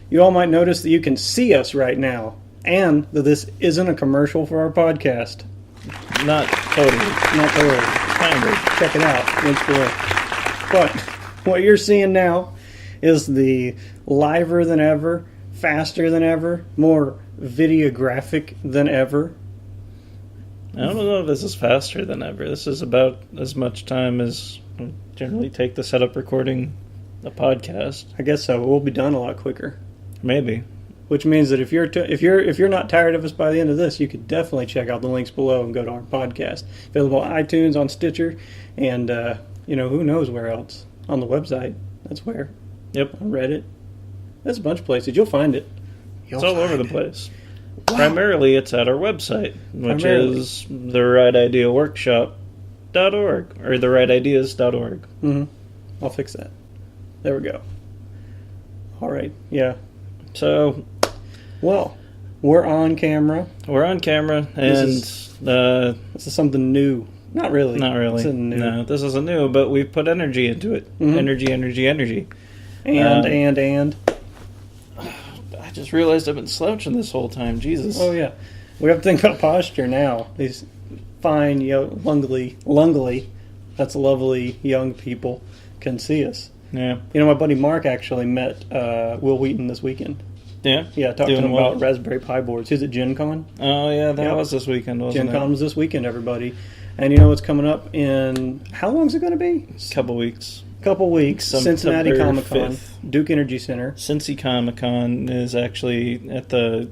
you all might notice that you can see us right now, and that this isn't a commercial for our podcast. Not totally. Not totally. Kind of. Check it out. Links below. But what you're seeing now is the liver than ever, faster than ever, more videographic than ever. I don't know if this is faster than ever. This is about as much time as I generally take to set up recording a podcast. I guess so. We'll be done a lot quicker. Maybe. Which means that if you're not tired of us by the end of this, you could definitely check out the links below and go to our podcast. Available on iTunes, on Stitcher, and who knows where else. On the website. That's where. Yep. On Reddit. There's a bunch of places. You'll find it. It's all over the place. Wow. Primarily, it's at our website, which is thewriteideaworkshop.org or thewriteideas.org. Mm-hmm. I'll fix that. There we go. All right. Yeah. So, well, we're on camera. We're on camera, and this is something new. Not really. Not really. No, this isn't new, but we've put energy into it. Mm-hmm. Energy. And. I just realized I've been slouching this whole time. Jesus. Oh, yeah. We have to think about posture now. These fine, lungly, that's lovely young people can see us. Yeah. My buddy Mark actually met Will Wheaton this weekend. Yeah? Yeah, talked to him about Raspberry Pi boards. He's at Gen Con. Oh, yeah, that was this weekend, wasn't it? Gen Con was this weekend, everybody. And you know what's coming up in... How long is it going to be? Couple weeks. Cincinnati Comic-Con, 5th. Duke Energy Center. Cincy Comic-Con is actually at the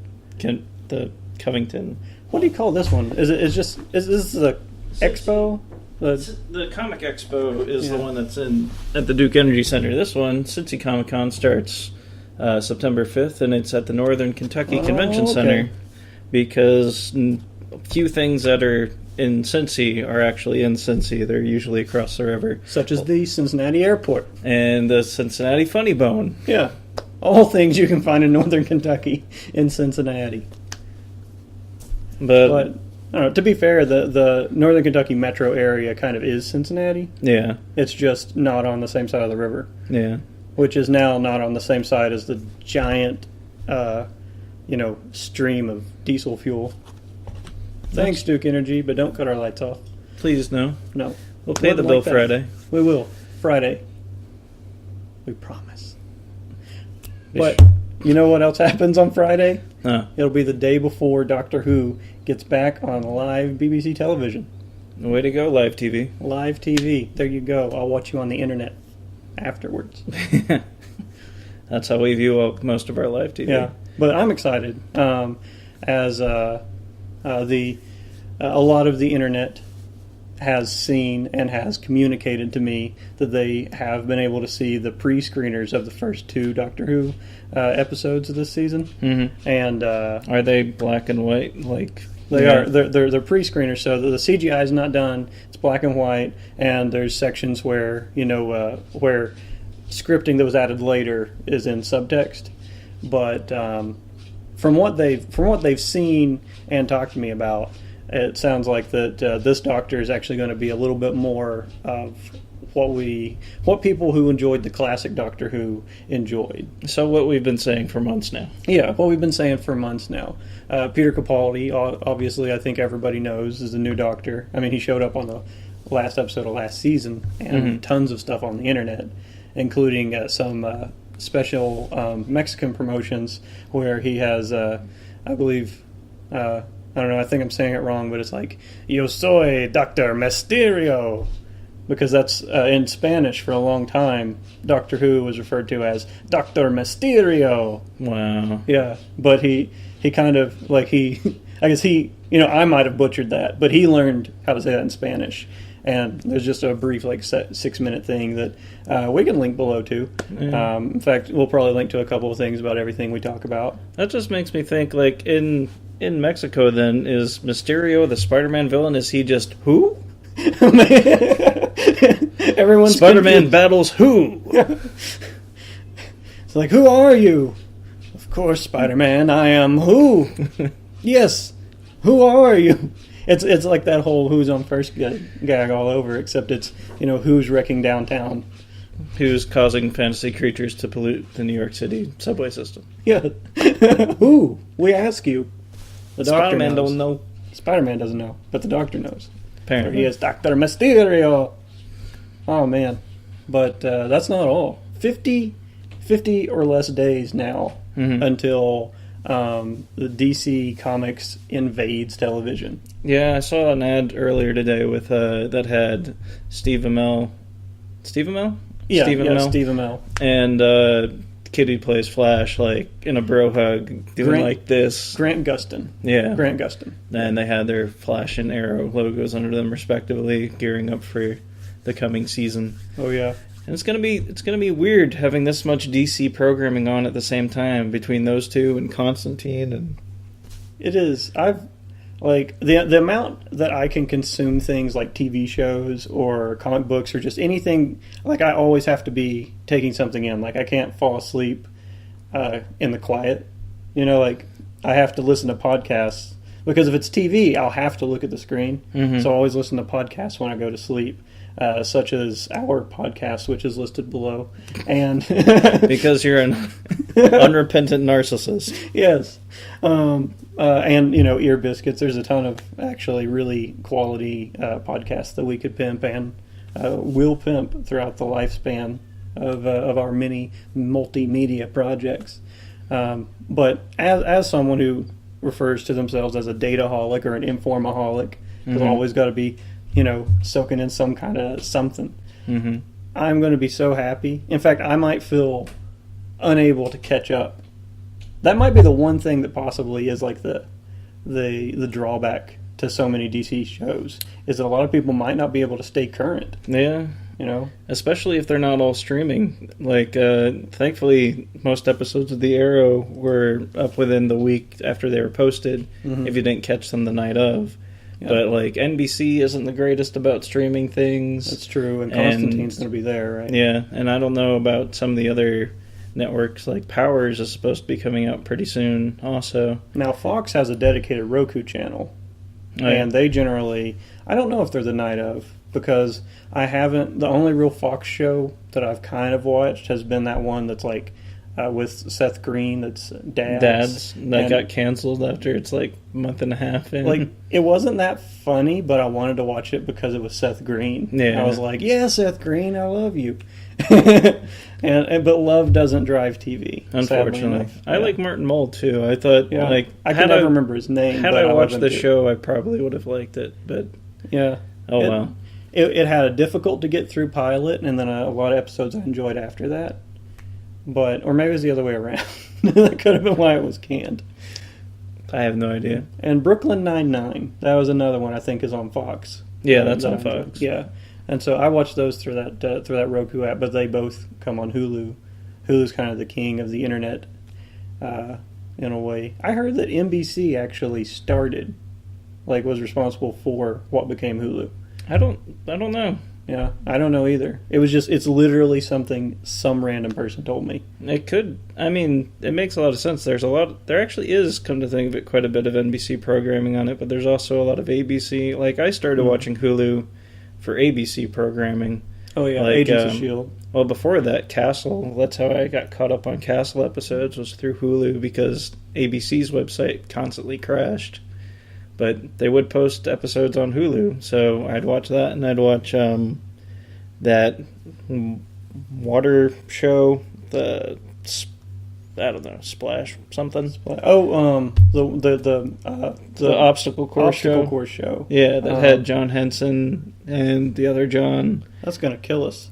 Covington. What do you call this one? Is this the expo? The Comic Expo is the one that's at the Duke Energy Center. This one, Cincy Comic-Con, starts September 5th, and it's at the Northern Kentucky Convention Center, because a few things that are in Cincy are actually in Cincy. They're usually across the river. Such as the Cincinnati Airport. And the Cincinnati Funny Bone. Yeah. All things you can find in Northern Kentucky in Cincinnati. But I don't know, to be fair, the Northern Kentucky metro area kind of is Cincinnati. Yeah. It's just not on the same side of the river. Yeah. Which is now not on the same side as the giant, stream of diesel fuel. Thanks, Duke Energy, but don't cut our lights off. Please, no. No. We'll pay the bill Friday. We will. Friday. We promise. But you know what else happens on Friday? Huh. It'll be the day before Doctor Who gets back on live BBC television. Way to go, live TV. Live TV. There you go. I'll watch you on the internet afterwards. That's how we view most of our live TV. Yeah, but I'm excited. A lot of the internet has seen and has communicated to me that they have been able to see the pre-screeners of the first 2 Doctor Who episodes of this season. Mm-hmm. And are they black and white? They are. They're pre-screeners, so the CGI is not done. It's black and white, and there's sections where where scripting that was added later is in subtext. But from what they've seen and talked to me about, it sounds like that this Doctor is actually going to be a little bit more of what people who enjoyed the classic Doctor Who enjoyed. So what we've been saying for months now. Yeah, what we've been saying for months now. Peter Capaldi, obviously, I think everybody knows, is the new Doctor. I mean, he showed up on the last episode of last season, and tons of stuff on the internet, including some special Mexican promotions where he has, I believe... I don't know, I think I'm saying it wrong, but it's like, Yo soy Dr. Mysterio. Because that's, in Spanish for a long time, Doctor Who was referred to as Dr. Mysterio. Wow. Yeah, but he kind of, I guess I might have butchered that, but he learned how to say that in Spanish. And there's just a brief, 6-minute thing that we can link below too. Yeah. In fact, we'll probably link to a couple of things about everything we talk about. That just makes me think, in Mexico, then, is Mysterio the Spider-Man villain? Is he just who? Everyone's Spider-Man battles who? It's like, who are you? Of course, Spider-Man, I am who? Yes, who are you? It's like that whole Who's on First gag all over, except it's, Who's Wrecking Downtown. who's causing fantasy creatures to pollute the New York City subway system. Yeah. Who? We ask you. The doctor Spider-Man knows. don't know. Spider-Man doesn't know, but the doctor knows. Apparently. He is Dr. Mysterio. Oh, man. But that's not all. 50 or less days now until the DC Comics invades television. Yeah, I saw an ad earlier today with that had Steve Amell. Steve Amell? Yeah, Steve Amell. Steve Amell. And kid who plays Flash, like, in a bro hug, doing like this. Grant Gustin. Yeah. Grant Gustin. And they had their Flash and Arrow logos under them, respectively, gearing up for the coming season. Oh, yeah. And it's gonna be weird having this much DC programming on at the same time between those two and Constantine and. It is. Like the amount that I can consume things like TV shows or comic books or just anything, like I always have to be taking something in. Like I can't fall asleep in the quiet. You know, like I have to listen to podcasts because if it's TV, I'll have to look at the screen. Mm-hmm. So I always listen to podcasts when I go to sleep. Such as our podcast, which is listed below, and because you're an unrepentant narcissist. Yes, and Ear Biscuits. There's a ton of actually really quality podcasts that we could pimp and will pimp throughout the lifespan of our many multimedia projects. But as someone who refers to themselves as a dataholic or an informaholic, there's always got to be soaking in some kind of something. Mm-hmm. I'm going to be so happy. In fact, I might feel unable to catch up. That might be the one thing that possibly is like the drawback to so many DC shows, is that a lot of people might not be able to stay current. Yeah. Especially if they're not all streaming. Like, thankfully, most episodes of The Arrow were up within the week after they were posted, if you didn't catch them the night of. Yeah. But, like, NBC isn't the greatest about streaming things. That's true, and Constantine's going to be there, right? Yeah, and I don't know about some of the other networks. Like, Powers is supposed to be coming out pretty soon also. Now, Fox has a dedicated Roku channel, and they generally... I don't know if they're the night of, because I haven't... The only real Fox show that I've kind of watched has been that one that's, like, with Seth Green, that's Dads. That got canceled after it's like a month and a half in. Like, it wasn't that funny, but I wanted to watch it because it was Seth Green. Yeah. I was like, yeah, Seth Green, I love you. But love doesn't drive TV. Unfortunately. I like Martin Mull too. I thought, I can never remember his name. Had I watched the show, I probably would have liked it, but... Yeah. Well. It had a difficult to get through pilot, and then a lot of episodes I enjoyed after that. Or maybe it was the other way around. That could have been why it was canned. I have no idea. And Brooklyn Nine-Nine, that was another one I think is on Fox. Yeah, that's on Fox. Yeah, and so I watched those through that Roku app, but they both come on Hulu. Hulu's kind of the king of the internet, in a way. I heard that NBC actually started, was responsible for what became Hulu. I don't know. Yeah, I don't know either. It's literally something some random person told me. It could, it makes a lot of sense. There actually is, come to think of it, quite a bit of NBC programming on it, but there's also a lot of ABC. Like, I started watching Hulu for ABC programming. Oh, yeah, Agents of S.H.I.E.L.D. Well, before that, Castle, that's how I got caught up on Castle episodes, was through Hulu, because ABC's website constantly crashed. But they would post episodes on Hulu, so I'd watch that, and I'd watch that water show, the Splash something. The obstacle course show. Yeah, that had John Henson and the other John. That's gonna kill us.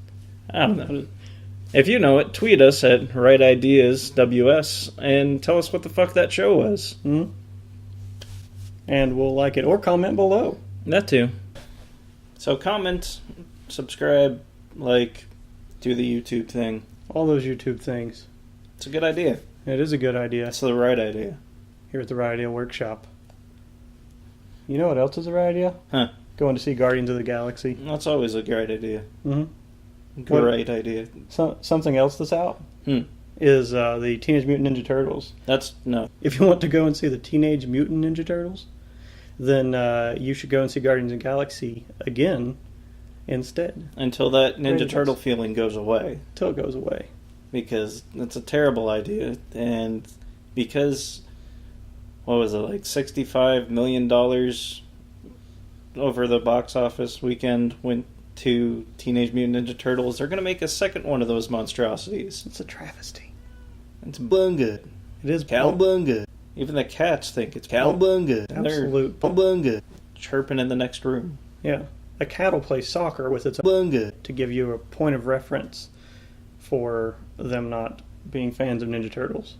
I don't know. If you know it, tweet us at RightIdeasWS and tell us what the fuck that show was. Mm-hmm. And we'll like it. Or comment below. That too. So comment, subscribe, do the YouTube thing. All those YouTube things. It's a good idea. It is a good idea. It's the right idea. Here at the Right Idea Workshop. You know what else is a right idea? Huh. Going to see Guardians of the Galaxy. That's always a great idea. Mm-hmm. Great idea. Something else that's out is the Teenage Mutant Ninja Turtles. No. If you want to go and see the Teenage Mutant Ninja Turtles, then you should go and see Guardians of the Galaxy again instead. Until that Ninja Radios. Turtle feeling goes away. Until it goes away. Because it's a terrible idea. And because, what was it, like $65 million over the box office weekend went to Teenage Mutant Ninja Turtles, they're going to make a second one of those monstrosities. It's a travesty. It's bunga. It is Cowabunga. Even the cats think it's cowabunga. Absolute cowabunga. Chirping in the next room. Yeah. A cat will play soccer with its bunga to give you a point of reference for them not being fans of Ninja Turtles.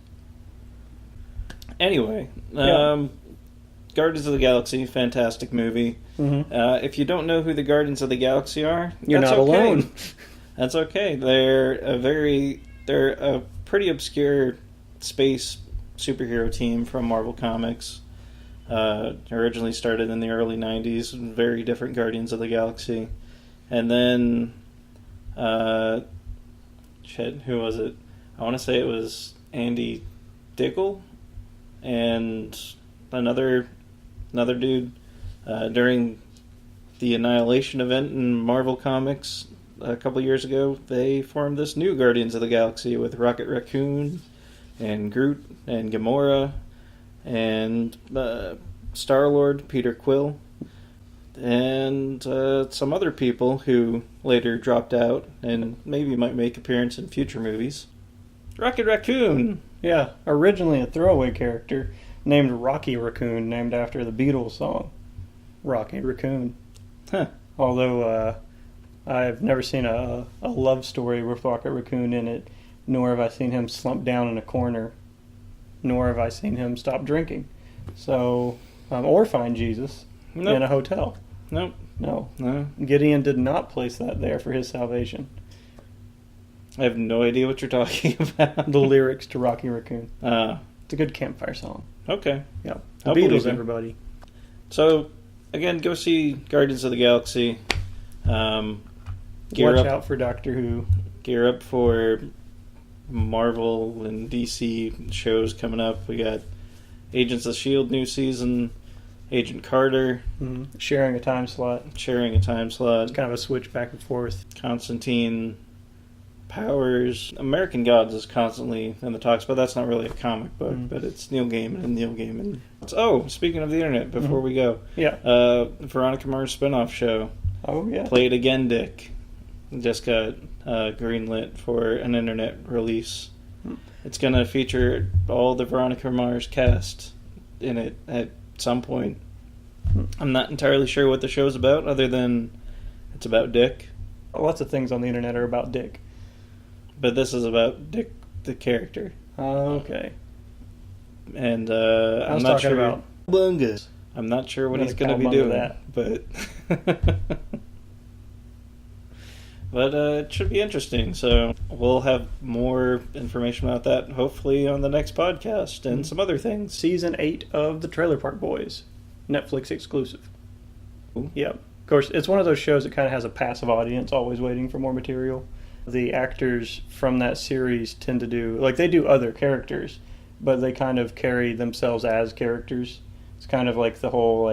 Anyway, Guardians of the Galaxy, fantastic movie. Mm-hmm. If you don't know who the Guardians of the Galaxy are, you're that's not okay. alone. That's okay. They're a pretty obscure space superhero team from Marvel Comics. Originally started in the early 90s, very different Guardians of the Galaxy. And then, who was it? I want to say it was Andy Diggle and another dude during the Annihilation event in Marvel Comics a couple years ago. They formed this new Guardians of the Galaxy with Rocket Raccoon and Groot and Gamora and Star-Lord, Peter Quill, and some other people who later dropped out and maybe might make appearance in future movies. Rocket Raccoon! Yeah, originally a throwaway character named Rocky Raccoon, named after the Beatles song, Rocky Raccoon. Huh. Although I've never seen a love story with Rocket Raccoon in it, nor have I seen him slump down in a corner, nor have I seen him stop drinking. So, or find Jesus in a hotel. Nope. No. No. Gideon did not place that there for his salvation. I have no idea what you're talking about. The lyrics to Rocky Raccoon. It's a good campfire song. Okay. Yeah. The I'll Beatles, believe it. everybody. So, again, go see Guardians of the Galaxy. Watch out for Doctor Who. Gear up for Marvel and DC shows coming up. We got Agents of S.H.I.E.L.D. new season, Agent Carter. Mm-hmm. Sharing a time slot. It's Kind of a switch back and forth. Constantine, Powers. American Gods is constantly in the talks, but that's not really a comic book, but it's Neil Gaiman and Neil Gaiman. Speaking of the internet, before we go. Yeah. Veronica Mars spinoff show. Oh, yeah. Play It Again, Dick. Just got greenlit for an internet release. It's going to feature all the Veronica Mars cast in it at some point. I'm not entirely sure what the show's about, other than it's about Dick. Lots of things on the internet are about Dick. But this is about Dick, the character. Okay. And I was I'm not talking sure about Bunga. I'm not sure what he's going to be doing, but but it should be interesting. So we'll have more information about that hopefully on the next podcast and some other things. Season 8 of The Trailer Park Boys, Netflix exclusive. Ooh. Yep. Of course, it's one of those shows that kind of has a passive audience, always waiting for more material. The actors from that series tend to do, they do other characters, but they kind of carry themselves as characters. It's kind of like the whole,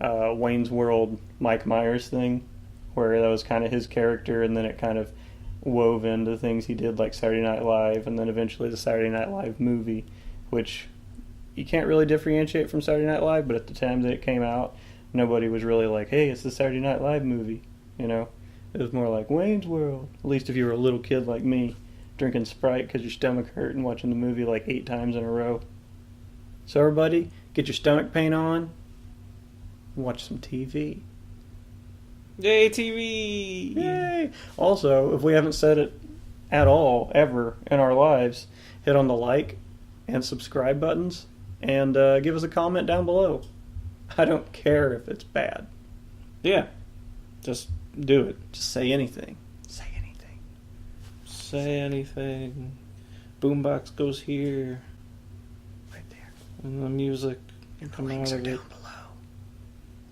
Wayne's World Mike Myers thing, where that was kind of his character, and then it kind of wove into things he did, like Saturday Night Live, and then eventually the Saturday Night Live movie, which you can't really differentiate from Saturday Night Live, but at the time that it came out, nobody was really like, hey, it's the Saturday Night Live movie, you know? It was more like Wayne's World, at least if you were a little kid like me, drinking Sprite because your stomach hurt and watching the movie 8 times in a row. So everybody, get your stomach pain on, watch some TV. Yay, TV! Yay! Also, if we haven't said it at all, ever, in our lives, hit on the like and subscribe buttons and give us a comment down below. I don't care if it's bad. Yeah. Just do it. Just say anything. Say anything. Say anything. Boombox goes here. Right there. And the music And the coming links out are of down it. below.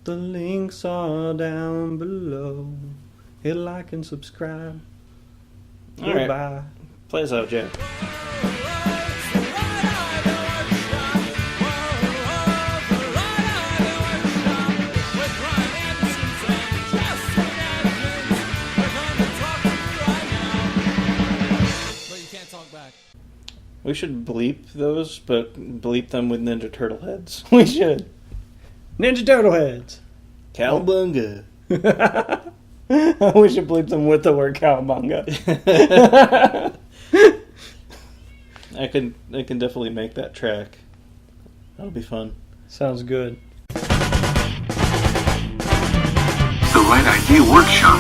The links are down below. Hit like and subscribe. All right. Goodbye. Play us out, Jack. We should bleep those, but bleep them with Ninja Turtle heads. We should. Ninja Turtle heads. Cowabunga. We should bleep them with the word cowabunga. I can definitely make that track. That'll be fun. Sounds good. The Right Idea Workshop.